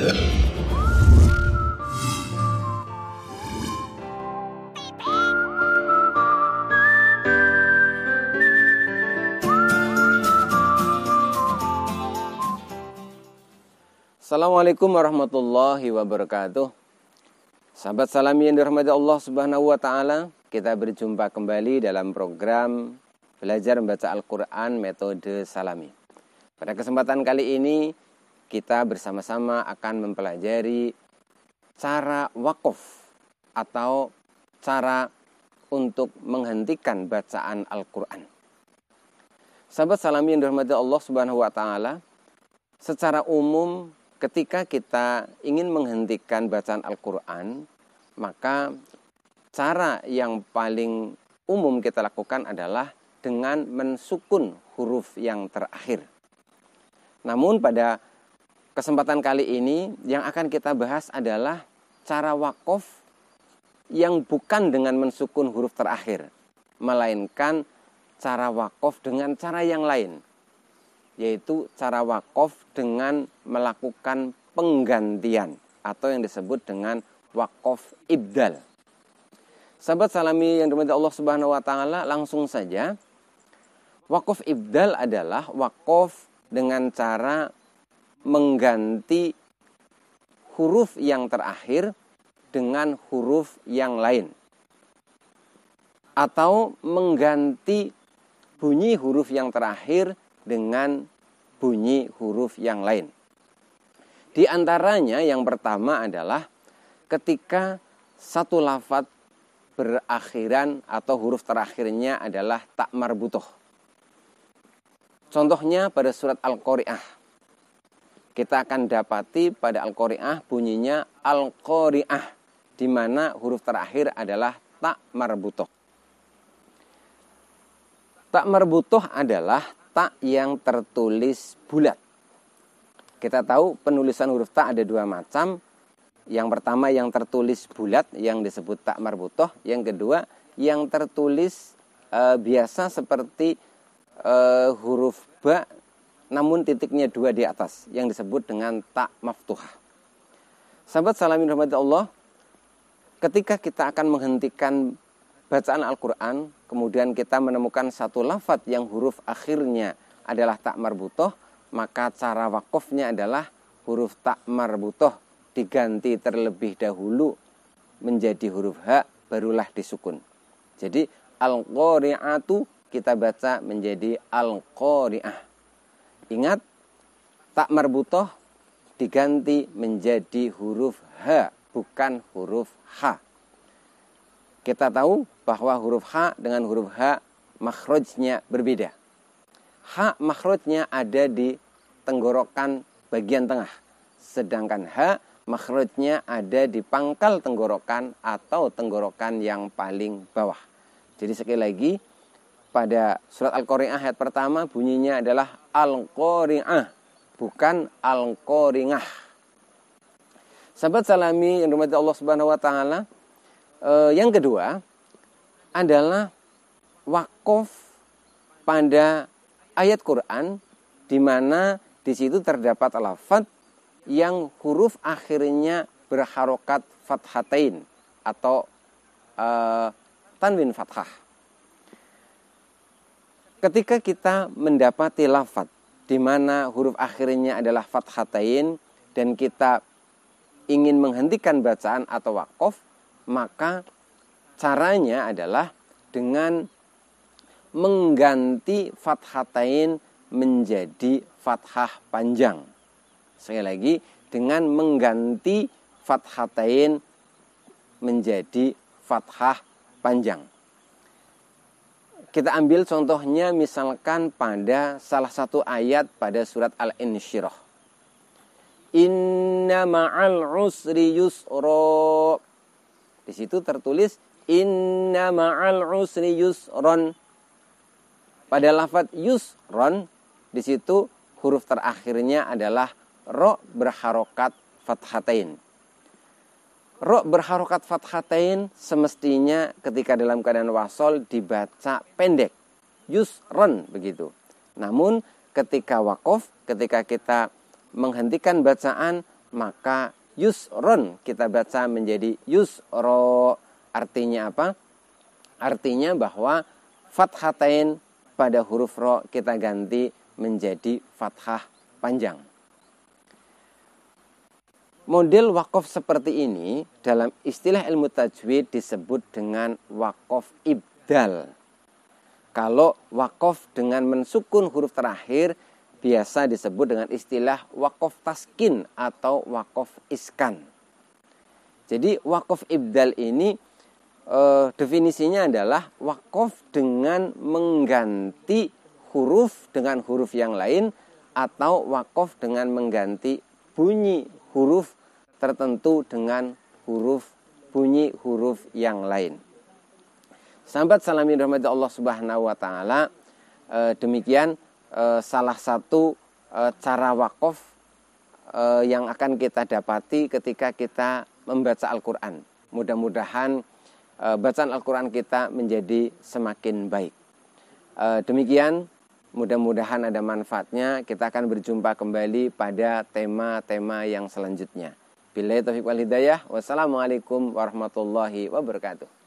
Assalamualaikum warahmatullahi wabarakatuh. Sahabat Salami yang dirahmati Allah Subhanahu wa taala, kita berjumpa kembali dalam program Belajar Membaca Al-Qur'an Metode Salami. Pada kesempatan kali ini kita bersama-sama akan mempelajari cara wakaf atau cara untuk menghentikan bacaan Al-Qur'an. Sahabat Salami yang dirahmati Allah Subhanahu wa taala, secara umum ketika kita ingin menghentikan bacaan Al-Quran, maka cara yang paling umum kita lakukan adalah dengan mensukun huruf yang terakhir. Namun pada kesempatan kali ini yang akan kita bahas adalah cara wakaf yang bukan dengan mensukun huruf terakhir, melainkan cara wakaf dengan cara yang lain, yaitu cara wakaf dengan melakukan penggantian atau yang disebut dengan wakaf ibdal. Sahabat Salami yang dirahmati Allah Subhanahu wa taala, langsung saja. Wakaf ibdal adalah wakaf dengan cara mengganti huruf yang terakhir dengan huruf yang lain, atau mengganti bunyi huruf yang terakhir dengan bunyi huruf yang lain. Di antaranya yang pertama adalah ketika satu lafadz berakhiran atau huruf terakhirnya adalah tak marbutoh. Contohnya pada surat Al-Qari'ah. Kita akan dapati pada Al-Qari'ah bunyinya Al-Qari'ah, di mana huruf terakhir adalah tak marbutoh. Tak marbutoh adalah tak yang tertulis bulat. Kita tahu penulisan huruf tak ada dua macam. Yang pertama yang tertulis bulat yang disebut tak marbutoh. Yang kedua yang tertulis biasa seperti huruf ba namun titiknya dua di atas yang disebut dengan tak maftuhah. Sahabat Salamin rahmati Allah, ketika kita akan menghentikan bacaan Al-Quran, kemudian kita menemukan satu lafadz yang huruf akhirnya adalah tak marbutoh, maka cara wakafnya adalah huruf tak marbutoh diganti terlebih dahulu menjadi huruf ha, barulah disukun. Jadi Al-Qari'atu kita baca menjadi Al-Qari'ah. Ingat, tak marbutoh diganti menjadi huruf ha, bukan huruf ha. Kita tahu bahwa huruf ha dengan huruf ha makhrajnya berbeda. Ha makhrajnya ada di tenggorokan bagian tengah, sedangkan ha makhrajnya ada di pangkal tenggorokan atau tenggorokan yang paling bawah. Jadi sekali lagi, pada surat Al-Qari'ah ayat pertama bunyinya adalah Al-Qari'ah, bukan Al-Qari'ah. Sahabat Salami yang dirahmati Allah Subhanahu wa taala, yang kedua adalah wakaf pada ayat Quran, di mana di situ terdapat lafadz yang huruf akhirnya berharokat fathatain atau tanwin fathah. Ketika kita mendapati lafadz di mana huruf akhirnya adalah fathatain dan kita ingin menghentikan bacaan atau wakaf, maka caranya adalah dengan mengganti fathatain menjadi fathah panjang. Sekali lagi, dengan mengganti fathatain menjadi fathah panjang. Kita ambil contohnya misalkan pada salah satu ayat pada surat Al-Insyirah. Inna ma'al usri yusra. Di situ tertulis inna ma'al usri yusron. Pada lafadz yusron, di situ huruf terakhirnya adalah ro berharokat fathatain. Ro berharokat fathatain semestinya ketika dalam keadaan wasol dibaca pendek, yusron begitu. Namun ketika wakaf, ketika kita menghentikan bacaan, maka yusron kita baca menjadi yusro. Artinya apa? Artinya bahwa fathatain pada huruf ro kita ganti menjadi fathah panjang. Model wakaf seperti ini dalam istilah ilmu tajwid disebut dengan wakaf ibdal. Kalau wakaf dengan mensukun huruf terakhir biasa disebut dengan istilah wakaf taskin atau wakaf iskan. Jadi wakaf ibdal ini definisinya adalah wakaf dengan mengganti huruf dengan huruf yang lain atau wakaf dengan mengganti bunyi huruf tertentu dengan bunyi huruf yang lain. Sahabat salamin rahmati Allah Subhanahu wa taala, demikian salah satu cara wakaf yang akan kita dapati ketika kita membaca Al-Qur'an. Mudah-mudahan bacaan Al-Quran kita menjadi semakin baik. Demikian, mudah-mudahan ada manfaatnya. Kita akan berjumpa kembali pada tema-tema yang selanjutnya. Billahi taufiq wal hidayah. Wassalamualaikum warahmatullahi wabarakatuh.